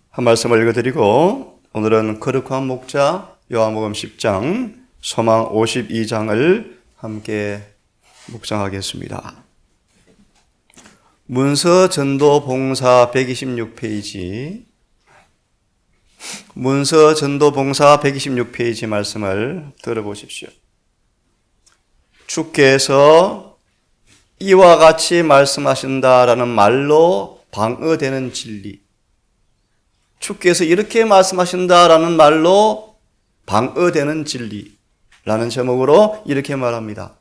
한 말씀을 읽어드리고 오늘은 거룩한 목자 요한복음 10장 소망 52장을 함께 묵상하겠습니다. 문서 전도 봉사 126페이지 문서 전도 봉사 126페이지 말씀을 들어보십시오. 주께서 이와 같이 말씀하신다라는 말로 방어되는 진리, 주께서 이렇게 말씀하신다라는 말로 방어되는 진리라는 제목으로 이렇게 말합니다.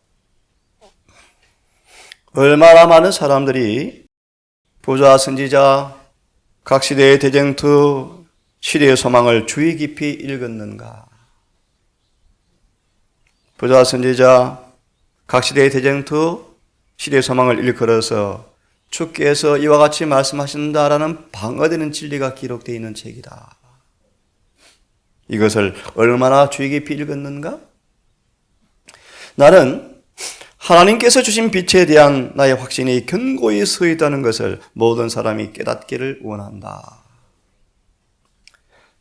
얼마나 많은 사람들이 부자, 선지자, 각 시대의 대쟁투, 시대의 소망을 주의 깊이 읽었는가. 부자, 선지자, 각 시대의 대쟁투, 시대의 소망을 일컬어서 주께서 이와 같이 말씀하신다라는 방어되는 진리가 기록되어 있는 책이다. 이것을 얼마나 주의 깊이 읽었는가? 나는 하나님께서 주신 빛에 대한 나의 확신이 견고히 서 있다는 것을 모든 사람이 깨닫기를 원한다.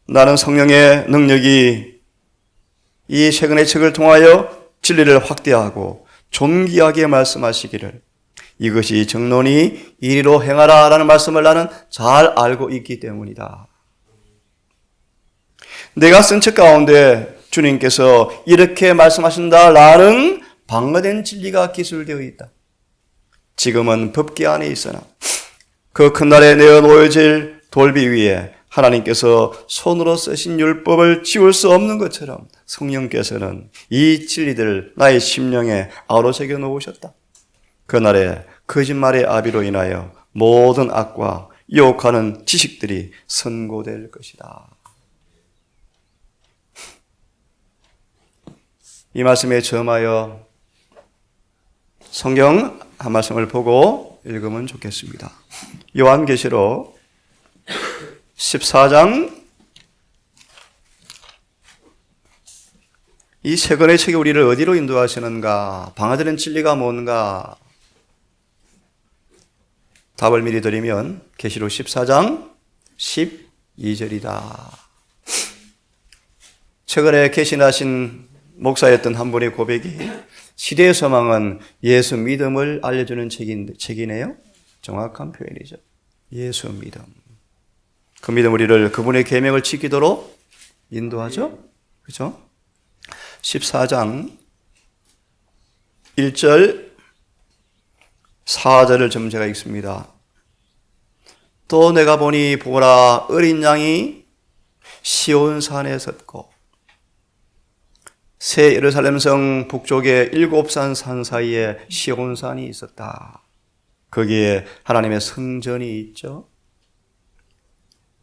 나는 성령의 능력이 이 최근의 책을 통하여 진리를 확대하고 존귀하게 말씀하시기를, 이것이 정론이 이리로 행하라 라는 말씀을 나는 잘 알고 있기 때문이다. 내가 쓴 책 가운데 주님께서 이렇게 말씀하신다라는 방어된 진리가 기술되어 있다. 지금은 법계 안에 있으나 그 큰 날에 내어 놓여질 돌비 위에 하나님께서 손으로 쓰신 율법을 지울 수 없는 것처럼 성령께서는 이 진리들을 나의 심령에 아우러새겨 놓으셨다. 그날에 거짓말의 아비로 인하여 모든 악과 유혹하는 지식들이 선고될 것이다. 이 말씀에 점하여 성경 한 말씀을 보고 읽으면 좋겠습니다. 요한계시록 14장, 이 세 권의 책이 우리를 어디로 인도하시는가, 방어되는 진리가 뭔가, 답을 미리 드리면 계시록 14장 12절이다. 최근에 계신하신 목사였던 한 분의 고백이 시대의 소망은 예수 믿음을 알려주는 책이네요. 정확한 표현이죠. 예수 믿음. 그 믿음 우리를 그분의 계명을 지키도록 인도하죠. 그렇죠? 14장 1절 4절을 좀 제가 읽습니다. 또 내가 보니 보라, 어린 양이 시온산에 섰고 새 예루살렘 성 북쪽에 7산 산 사이에 시온산이 있었다. 거기에 하나님의 성전이 있죠.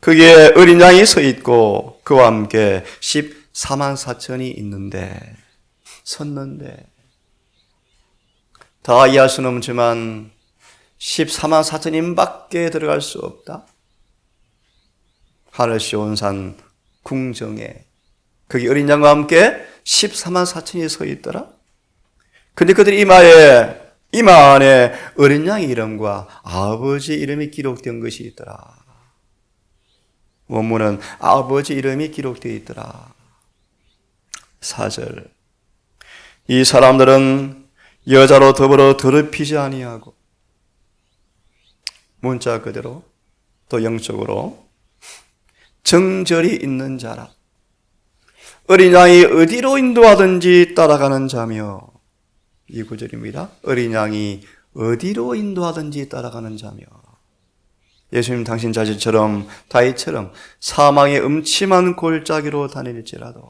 거기에 어린 양이 서 있고 그와 함께 14만 4천이 있는데, 섰는데, 다 이해할 수는 없지만 14만 4천인밖에 들어갈 수 없다. 하늘 시온산 궁정에 거기 어린 양과 함께 14만 4천이 서 있더라. 근데 그들 이마 안에 어린 양의 이름과 아버지 이름이 기록된 것이 있더라. 원문은 아버지 이름이 기록되어 있더라. 4절. 이 사람들은 여자로 더불어 더럽히지 아니하고, 문자 그대로 또 영적으로 정절이 있는 자라. 어린 양이 어디로 인도하든지 따라가는 자며, 이 구절입니다. 어린 양이 어디로 인도하든지 따라가는 자며, 예수님 당신 자신처럼 다윗처럼 사망의 음침한 골짜기로 다닐지라도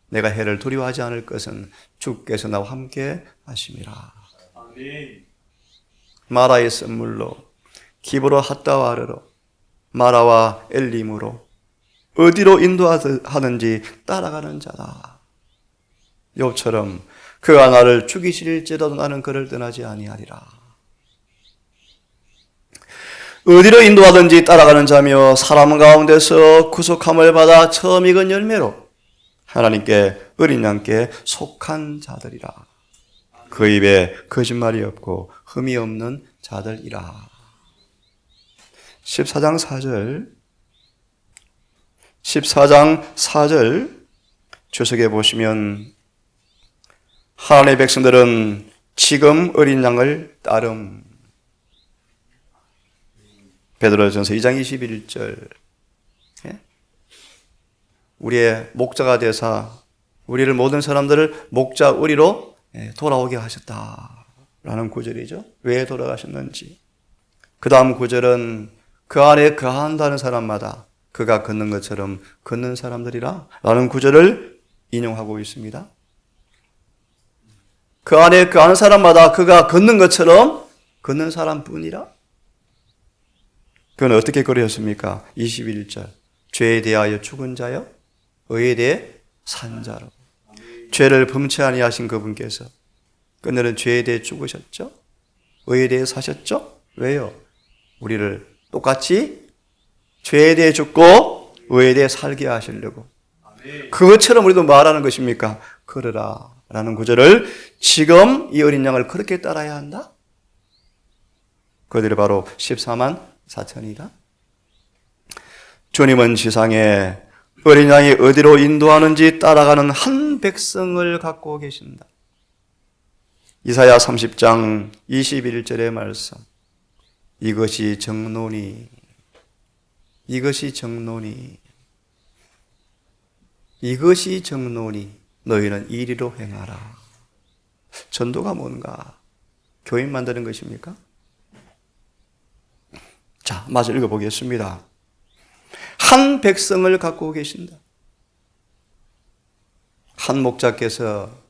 내가 해를 두려워하지 않을 것은 주께서 나와 함께 하심이라. 아멘. 마라의 선물로, 기브로 핫다와르로, 마라와 엘림으로 어디로 인도하든지 따라가는 자다. 욥처럼 그가 나를 죽이실지라도 나는 그를 떠나지 아니하리라. 어디로 인도하든지 따라가는 자며 사람 가운데서 구속함을 받아 처음 익은 열매로 하나님께 어린 양께 속한 자들이라. 그 입에 거짓말이 없고 흠이 없는 자들이라. 14장 4절 14장 4절 주석에 보시면 하나님의 백성들은 지금 어린 양을 따름. 베드로전서 2장 21절. 우리의 목자가 되사 우리를 모든 사람들을 목자 우리로 돌아오게 하셨다라는 구절이죠. 왜 돌아가셨는지. 그 다음 구절은 그 안에 거한다는 사람마다 그가 걷는 것처럼 걷는 사람들이라 라는 구절을 인용하고 있습니다. 그 안에 거하는 사람마다 그가 걷는 것처럼 걷는 사람뿐이라. 그건 어떻게 그러셨습니까? 21절. 죄에 대하여 죽은 자여 의에 대해 산 자로. 죄를 범치 아니하신 그분께서 그날은 죄에 대해 죽으셨죠? 의에 대해 사셨죠? 왜요? 우리를 똑같이 죄에 대해 죽고 의에 대해 살게 하시려고. 그것처럼 우리도 말하는 것입니까? 걸으라 라는 구절을 지금 이 어린 양을 그렇게 따라야 한다? 그들이 바로 14만 4천이다. 주님은 지상에 어린 양이 어디로 인도하는지 따라가는 한 백성을 갖고 계신다. 이사야 30장 21절의 말씀. 이것이 정론이, 이것이 정론이, 이것이 정론이 너희는 이리로 행하라. 전도가 뭔가? 교인 만드는 것입니까? 자, 마저 읽어보겠습니다. 한 백성을 갖고 계신다. 한 목자께서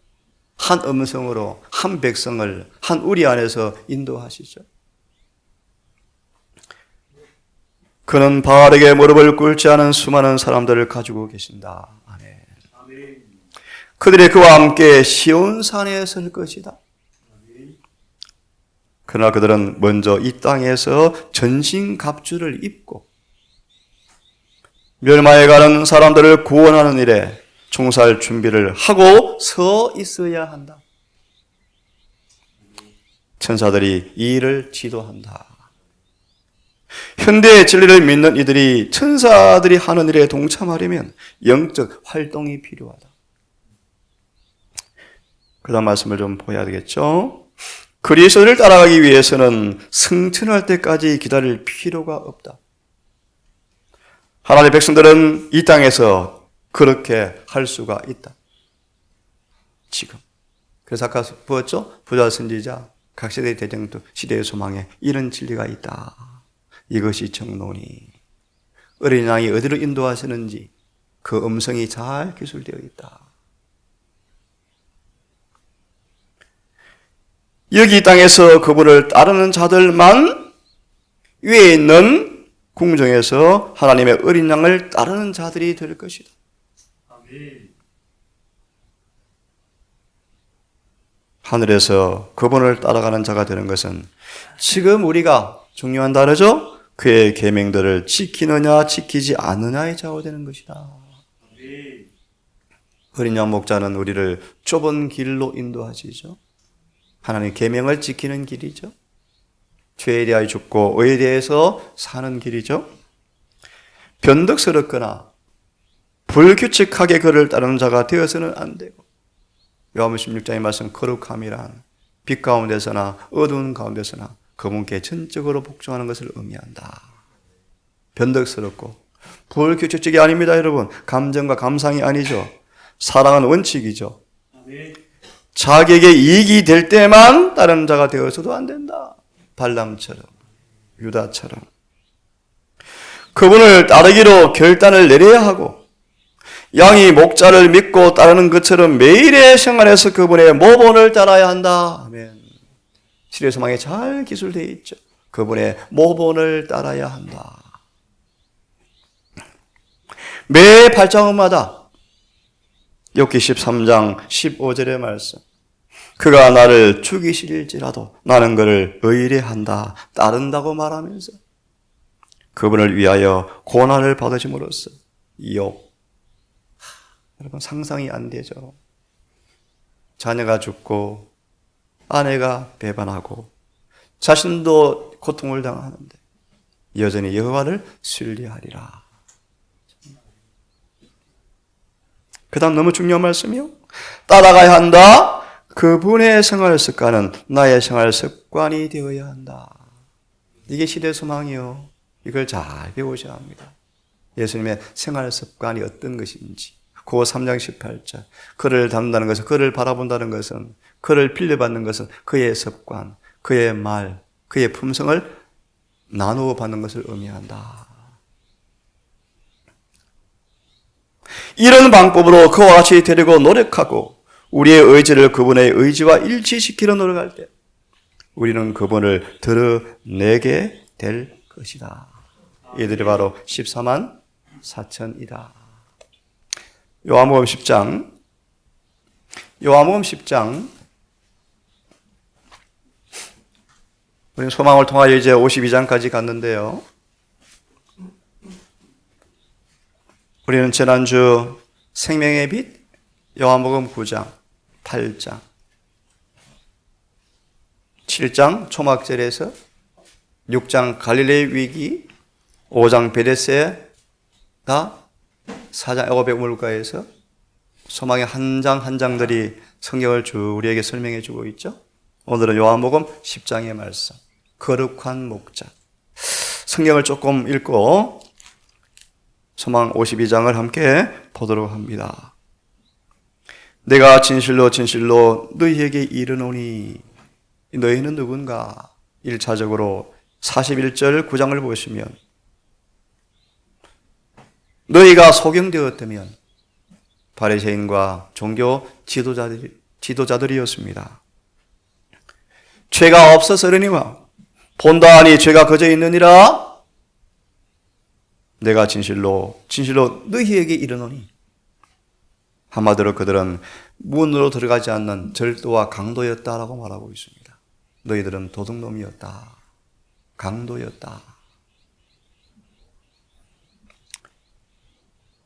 한 음성으로 한 백성을 한 우리 안에서 인도하시죠. 그는 바알에게 무릎을 꿇지 않은 수많은 사람들을 가지고 계신다. 아멘. 그들이 그와 함께 시온산에 설 것이다. 그러나 그들은 먼저 이 땅에서 전신갑주를 입고 멸망에 가는 사람들을 구원하는 일에 종사할 준비를 하고 서 있어야 한다. 천사들이 이 일을 지도한다. 현대의 진리를 믿는 이들이 천사들이 하는 일에 동참하려면 영적 활동이 필요하다. 그 다음 말씀을 좀 보여야 되겠죠. 그리스도를 따라가기 위해서는 승천할 때까지 기다릴 필요가 없다. 하나님의 백성들은 이 땅에서 그렇게 할 수가 있다. 지금. 그래서 아까 보았죠? 부자 선지자, 각 세대의 대장도 시대의 소망에 이런 진리가 있다. 이것이 정론이. 어린 양이 어디로 인도하시는지 그 음성이 잘 기술되어 있다. 여기 이 땅에서 그분을 따르는 자들만 위에 있는 궁정에서 하나님의 어린 양을 따르는 자들이 될 것이다. 아멘. 하늘에서 그분을 따라가는 자가 되는 것은 지금 우리가 중요한 단어죠. 그의 계명들을 지키느냐 지키지 않느냐에 좌우되는 것이다. 아멘. 어린 양 목자는 우리를 좁은 길로 인도하시죠. 하나님의 계명을 지키는 길이죠. 죄에 대하여 죽고 의에 대해서 사는 길이죠. 변덕스럽거나 불규칙하게 그를 따르는 자가 되어서는 안 되고, 요한복음 16장의 말씀 거룩함이란 빛 가운데서나 어두운 가운데서나 그분께 전적으로 복종하는 것을 의미한다. 변덕스럽고 불규칙적이 아닙니다, 여러분. 감정과 감상이 아니죠. 사랑은 원칙이죠. 자기에게 이익이 될 때만 다른 자가 되어서도 안 된다. 발람처럼, 유다처럼. 그분을 따르기로 결단을 내려야 하고, 양이 목자를 믿고 따르는 것처럼 매일의 생활에서 그분의 모본을 따라야 한다. 아멘. 시대의 소망에 잘 기술되어 있죠. 그분의 모본을 따라야 한다. 매 발자국마다 욥기 13장 15절의 말씀. 그가 나를 죽이실지라도 나는 그를 의뢰한다, 따른다고 말하면서 그분을 위하여 고난을 받으심으로써 욥, 여러분 상상이 안 되죠. 자녀가 죽고 아내가 배반하고 자신도 고통을 당하는데 여전히 여호와를 신뢰하리라. 그 다음 너무 중요한 말씀이요. 따라가야 한다. 그분의 생활 습관은 나의 생활 습관이 되어야 한다. 이게 시대 소망이요. 이걸 잘 배우셔야 합니다. 예수님의 생활 습관이 어떤 것인지. 고 3장 18절. 그를 닮는다는 것은, 그를 바라본다는 것은, 그를 빌려받는 것은 그의 습관, 그의 말, 그의 품성을 나누어 받는 것을 의미한다. 이런 방법으로 그와 같이 되려고 노력하고 우리의 의지를 그분의 의지와 일치시키려 노력할 때 우리는 그분을 드러내게 될 것이다. 이들이 바로 14만 4천이다. 요한복음 10장 우리 소망을 통하여 이제 52장까지 갔는데요. 우리는 지난주 생명의 빛, 요한복음 9장, 8장, 7장 초막절에서 6장 갈릴레이 위기, 5장 베데스다, 4장 애굽의 우물가에서 소망의 한 장 한 장들이 성경을 쭉 우리에게 설명해 주고 있죠. 오늘은 요한복음 10장의 말씀, 거룩한 목자. 성경을 조금 읽고 소망 52장을 함께 보도록 합니다. 내가 진실로 진실로 너희에게 이르노니. 너희는 누군가? 1차적으로 41절 9장을 보시면 너희가 소경되었다면 바리새인과 종교 지도자들이었습니다. 죄가 없어서려니와 본다 하니 죄가 거저 있느니라. 내가 진실로 너희에게 이르노니. 한마디로 그들은 문으로 들어가지 않는 절도와 강도였다라고 말하고 있습니다. 너희들은 도둑놈이었다. 강도였다.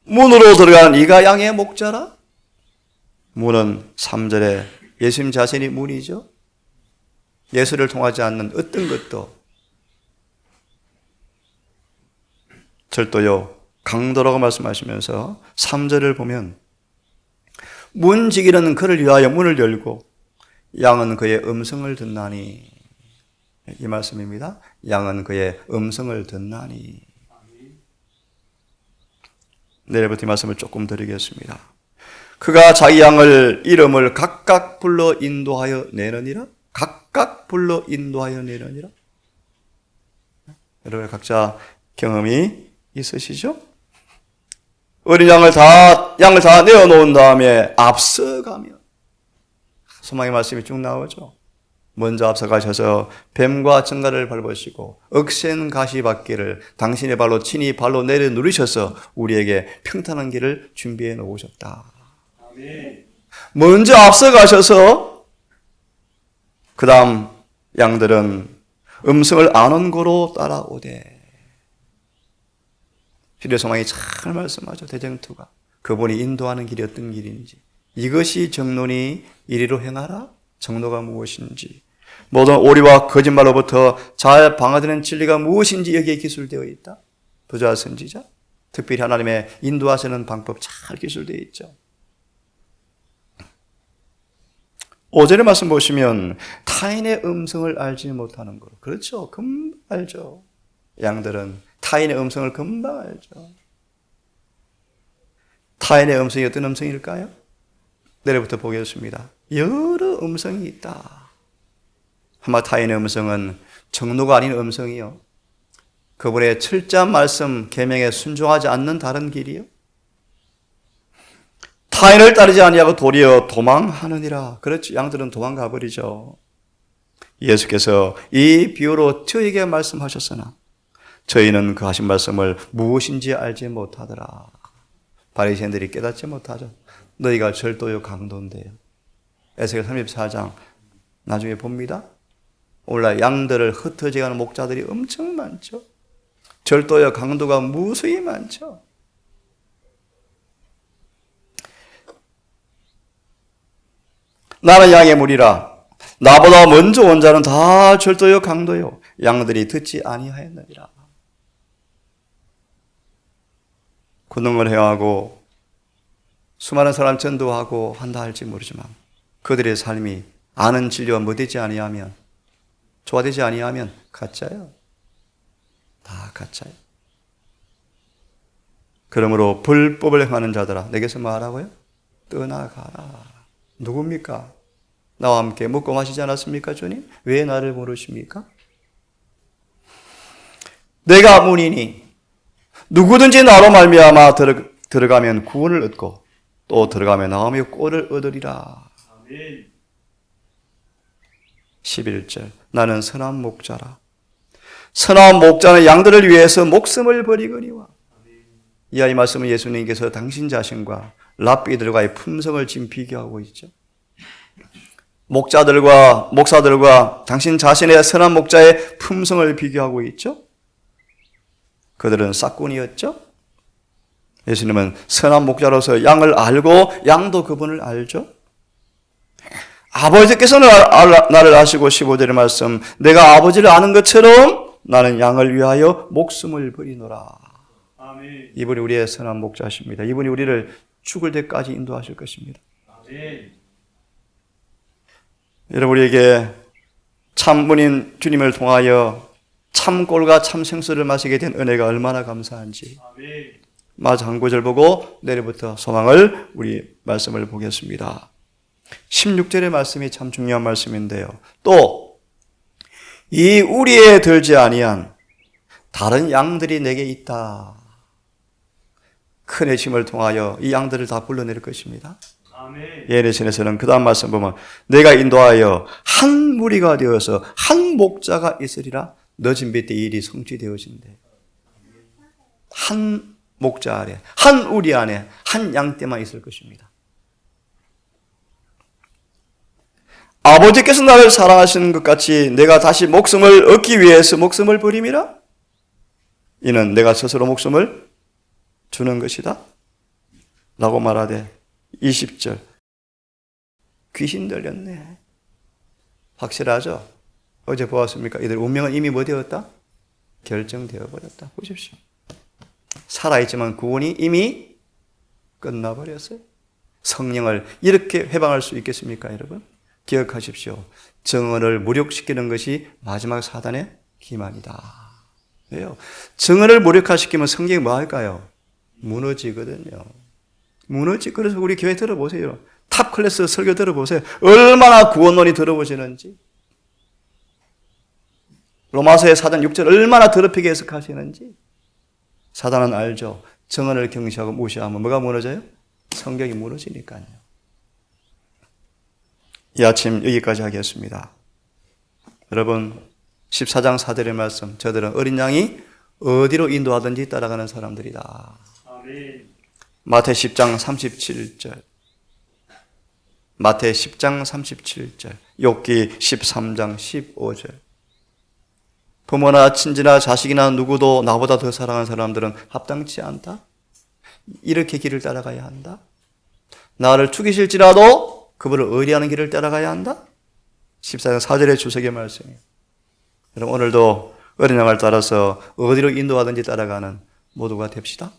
문으로 들어간 이가 양의 목자라? 문은 3절에 예수님 자신이 문이죠. 예수를 통하지 않는 어떤 것도 절도요, 강도라고 말씀하시면서 3절을 보면 문지기는 그를 위하여 문을 열고 양은 그의 음성을 듣나니. 이 말씀입니다. 양은 그의 음성을 듣나니. 내일부터 이 말씀을 조금 드리겠습니다. 그가 자기 양을 이름을 각각 불러 인도하여 내느니라. 각각 불러 인도하여 내느니라. 여러분 각자 경험이 있으시죠? 어린 양을 다 내어놓은 다음에 앞서가면 소망의 말씀이 쭉 나오죠. 먼저 앞서가셔서 뱀과 정갈을 밟으시고 억센 가시밭길을 당신의 발로 친히 발로 내려 누르셔서 우리에게 평탄한 길을 준비해 놓으셨다. 먼저 앞서가셔서 그 다음 양들은 음성을 아는 고로 따라오되. 필요 소망이 잘 말씀하죠. 대쟁투가 그분이 인도하는 길이 어떤 길인지, 이것이 정론이 이리로 행하라. 정로가 무엇인지, 모든 오리와 거짓말로부터 잘 방어되는 진리가 무엇인지 여기에 기술되어 있다. 부자 선지자, 특별히 하나님의 인도하시는 방법 잘 기술되어 있죠. 5절의 말씀 보시면 타인의 음성을 알지 못하는 것. 그렇죠. 금방 알죠. 양들은 타인의 음성을 금방 알죠. 타인의 음성이 어떤 음성일까요? 내일부터 보겠습니다. 여러 음성이 있다. 아마 타인의 음성은 정로가 아닌 음성이요, 그분의 철저한 말씀 계명에 순종하지 않는 다른 길이요, 타인을 따르지 아니하고 도리어 도망하느니라. 그렇죠. 양들은 도망가 버리죠. 예수께서 이 비유로 저에게 말씀하셨으나 저희는 그 하신 말씀을 무엇인지 알지 못하더라. 바리새인들이 깨닫지 못하죠. 너희가 절도요 강도인데요. 에스겔 34장 나중에 봅니다. 오늘날 양들을 흩어져 가는 목자들이 엄청 많죠. 절도요 강도가 무수히 많죠. 나는 양의 무리라. 나보다 먼저 온 자는 다 절도요 강도요. 양들이 듣지 아니하였느니라. 권능을 행하고 수많은 사람 전도하고 한다 할지 모르지만 그들의 삶이 아는 진리와 못되지 아니하면, 조화되지 아니하면 가짜예요. 다 가짜예요. 그러므로 불법을 행하는 자들아, 내게서 뭐하라고요? 떠나가라. 누굽니까? 나와 함께 먹고 마시지 않았습니까, 주님? 왜 나를 모르십니까? 내가 문이니 누구든지 나로 말미암아 들어가면 구원을 얻고 또 들어가면 나오며 꼴을 얻으리라. 11절 나는 선한 목자라. 선한 목자는 양들을 위해서 목숨을 버리거니와. 이 말씀은 예수님께서 당신 자신과 랍비들과의 품성을 지금 비교하고 있죠. 목사들과 당신 자신의 선한 목자의 품성을 비교하고 있죠. 그들은 싹군이었죠. 예수님은 선한 목자로서 양을 알고 양도 그분을 알죠. 아버지께서 나를 아시고 15절의 말씀, 내가 아버지를 아는 것처럼 나는 양을 위하여 목숨을 버리노라. 아멘. 이분이 우리의 선한 목자십니다. 이분이 우리를 죽을 때까지 인도하실 것입니다. 아멘. 여러분, 우리에게 참분인 주님을 통하여 참꼴과 참생수를 마시게 된 은혜가 얼마나 감사한지. 아멘. 마저 한 구절 보고 내일부터 소망을 우리 말씀을 보겠습니다. 16절의 말씀이 참 중요한 말씀인데요. 또 이 우리에 들지 아니한 다른 양들이 내게 있다. 큰 애심을 통하여 이 양들을 다 불러낼 것입니다. 예레신에서는 그 다음 말씀 보면 내가 인도하여 한 무리가 되어서 한 목자가 있으리라. 늦은 빛 때 일이 성취되어진대. 한 목자 아래, 한 우리 안에 한 양떼만 있을 것입니다. 아버지께서 나를 사랑하시는 것 같이 내가 다시 목숨을 얻기 위해서 목숨을 버림이라. 이는 내가 스스로 목숨을 주는 것이다 라고 말하되 20절 귀신 들렸네. 확실하죠? 어제 보았습니까? 이들 운명은 이미 뭐 되었다? 결정되어 버렸다. 보십시오. 살아있지만 구원이 이미 끝나버렸어요. 성령을 이렇게 회방할 수 있겠습니까, 여러분? 기억하십시오. 정언을 무력시키는 것이 마지막 사단의 기만이다. 왜요? 정언을 무력화시키면 성경이 뭐 할까요? 무너지거든요. 그래서 우리 교회 들어보세요. 탑 클래스 설교 들어보세요. 얼마나 구원론이 들어보시는지. 로마서의 4장 6절 얼마나 더럽히게 해석하시는지. 사단은 알죠. 정언을 경시하고 무시하면 뭐가 무너져요? 성경이 무너지니까요. 이 아침 여기까지 하겠습니다. 여러분 14장 4절의 말씀, 저들은 어린 양이 어디로 인도하든지 따라가는 사람들이다. 아멘. 마태 10장 37절, 마태 10장 37절, 욥기 13장 15절. 부모나 친지나 자식이나 누구도 나보다 더 사랑하는 사람들은 합당치 않다. 이렇게 길을 따라가야 한다. 나를 죽이실지라도 그분을 의리하는 길을 따라가야 한다. 14장 4절의 주석의 말씀이에요. 여러분 오늘도 어린 양을 따라서 어디로 인도하든지 따라가는 모두가 됩시다.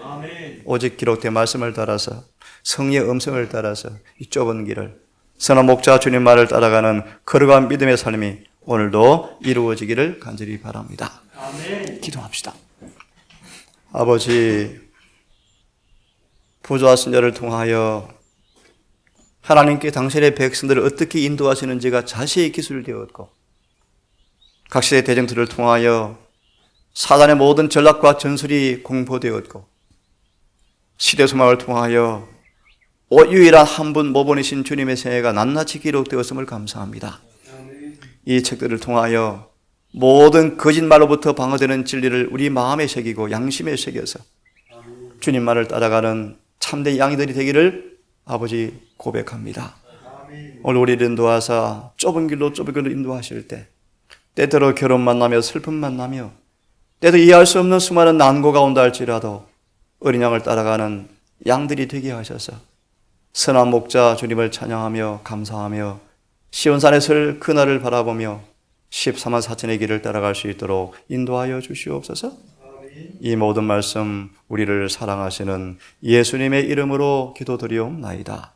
아멘. 오직 기록된 말씀을 따라서 성령의 음성을 따라서 이 좁은 길을 선한 목자 주님 말을 따라가는 거룩한 믿음의 삶이 오늘도 이루어지기를 간절히 바랍니다. 아멘. 기도합시다. 아버지, 부조와 선녀를 통하여 하나님께 당신의 백성들을 어떻게 인도하시는지가 자세히 기술되었고 각 시대 대정들을 통하여 사단의 모든 전략과 전술이 공포되었고 시대 소망을 통하여 유일한 한 분 모본이신 주님의 생애가 낱낱이 기록되었음을 감사합니다. 이 책들을 통하여 모든 거짓말로부터 방어되는 진리를 우리 마음에 새기고 양심에 새겨서 주님 말을 따라가는 참된 양이들이 되기를 아버지 고백합니다. 오늘 우리를 인도하사 좁은 길로 인도하실 때 때때로 결혼 만나며 슬픔 만나며 때도 이해할 수 없는 수많은 난고가 온다 할지라도 어린 양을 따라가는 양들이 되게 하셔서 선한 목자 주님을 찬양하며 감사하며 시온산에 설 그날을 바라보며 14만 4천의 길을 따라갈 수 있도록 인도하여 주시옵소서. 이 모든 말씀 우리를 사랑하시는 예수님의 이름으로 기도드리옵나이다.